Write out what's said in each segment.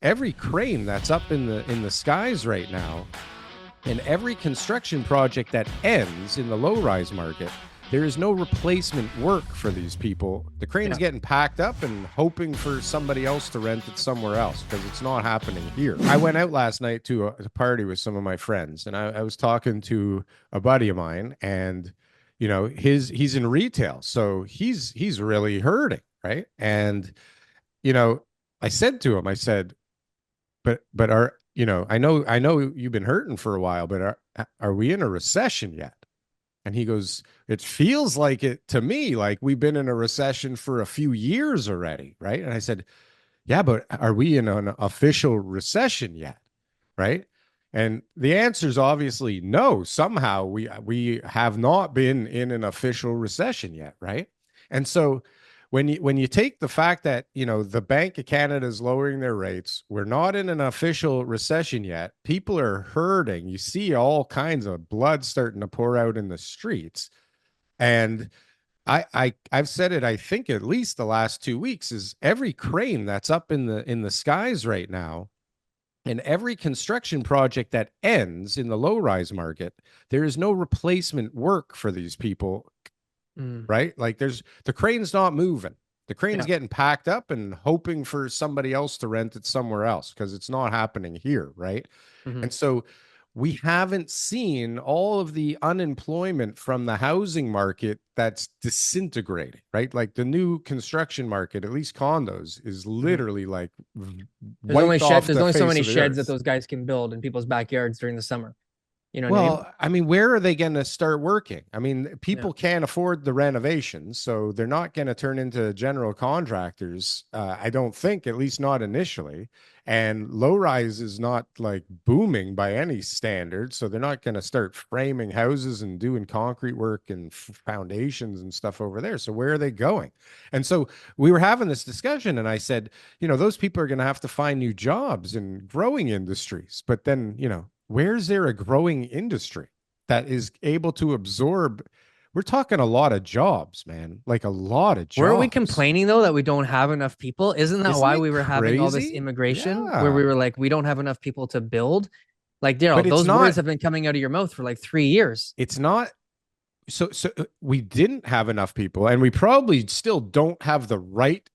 every crane that's up in the skies right now, and every construction project that ends in the low-rise market, there is no replacement work for these people. The crane's getting packed up and hoping for somebody else to rent it somewhere else because it's not happening here. I went out last night to a party with some of my friends, and I was talking to a buddy of mine, and you know, he's in retail, so he's really hurting, right? And you know, I said to him, I said, but are you know, I know you've been hurting for a while, but are we in a recession yet? And he goes, it feels like it to me, like we've been in a recession for a few years already, right? And I said, yeah, but are we in an official recession yet? Right? And the answer is obviously no. Somehow we have not been in an official recession yet, right? And so when you take the fact that, you know, the Bank of Canada is lowering their rates, we're not in an official recession yet. People are hurting. You see all kinds of blood starting to pour out in the streets. And I've said it, I think at least the last 2 weeks, is every crane that's up in the skies right now, and every construction project that ends in the low-rise market, there is no replacement work for these people, right? Like the crane's not moving. The crane's getting packed up and hoping for somebody else to rent it somewhere else because it's not happening here, right? And so we haven't seen all of the unemployment from the housing market that's disintegrating, right? Like the new construction market, at least condos, is literally like wiped off There's the only so face many of the sheds that earth. those guys can build in people's backyards during the summer. You know what I mean? Well, I mean, where are they going to start working? I mean, Yeah. people can't afford the renovations, so they're not going to turn into general contractors. I don't think, at least not initially. And low rise is not like booming by any standard, so they're not going to start framing houses and doing concrete work and foundations and stuff over there. So where are they going? And so we were having this discussion, and I said, you know, those people are going to have to find new jobs in growing industries. But then, you know, where's there a growing industry that is able to absorb? We're talking a lot of jobs, man, like a lot of Weren't we jobs. complaining though that we don't have enough people? Isn't that Isn't why it we were having all this crazy? immigration where Yeah. we were like, we don't have enough people to build? Like, But Darryl, it's those words not, have been coming out of your mouth for like 3 years. it's not. So we didn't have enough people, and we probably still don't have the right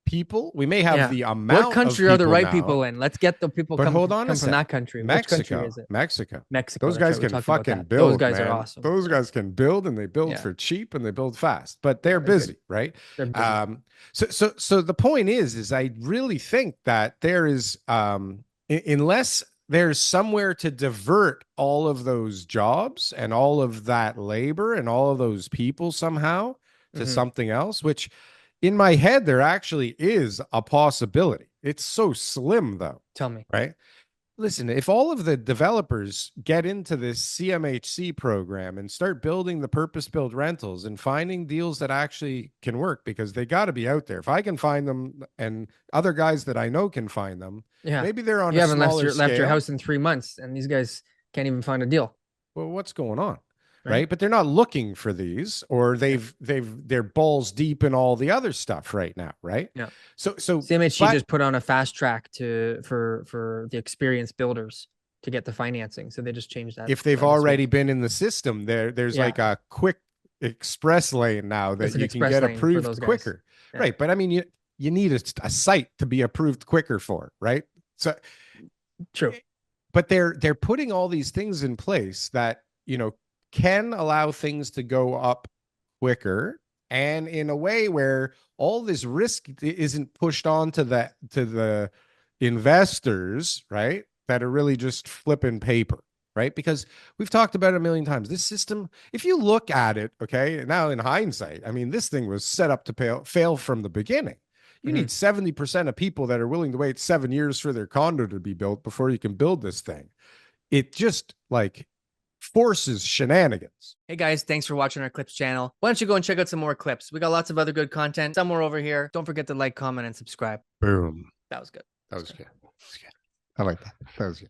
people. We may have Yeah. the What amount of country are the people right now, people in? Let's get the people but hold on a come from sec. that country. Which country is Mexico, it? Mexico. Mexico. Those That's guys right. We can talked about fucking that. Those build, guys are man. awesome. Those guys can build, and they build Yeah. for cheap, and they build fast. But Yeah, they're they're good. busy, right? They're busy. So the point is I really think that there is, unless there's somewhere to divert all of those jobs and all of that labor and all of those people somehow to something else, which in my head there actually is a possibility. It's so slim though, Tell me. right? Listen, if all of the developers get into this CMHC program and start building the purpose-built rentals and finding deals that actually can work, because they got to be out there. If I can find them and other guys that I know can find them, Yeah. maybe they're on You a haven't smaller left your scale. house in 3 months, and these guys can't even find a deal. Well, what's going on? Right? Right? But they're not looking for these, or Yeah. they're balls deep in all the other stuff right now, right? Yeah. So CMHC but just put on a fast track for the experienced builders to get the financing. So they just changed that if they've this already week. been in the system, there's Yeah. like a quick express lane now It's that an you can express get lane for approved those guys. quicker. Yeah. Right? But I mean, you need a site to be approved quicker for, right? So True. but they're putting all these things in place that, you know, can allow things to go up quicker, and in a way where all this risk isn't pushed on to the investors, right, that are really just flipping paper, right? Because we've talked about it a million times, this system, if you look at it, okay, now in hindsight, I mean, this thing was set up to fail from the beginning. You need 70% of people that are willing to wait 7 years for their condo to be built before you can build this thing. It just like forces shenanigans. Hey guys, thanks for watching our clips channel. Why don't you go and check out some more clips? We got lots of other good content somewhere over here. Don't forget to like, comment, and subscribe. Boom. That was good. That was good. I like that. That was good.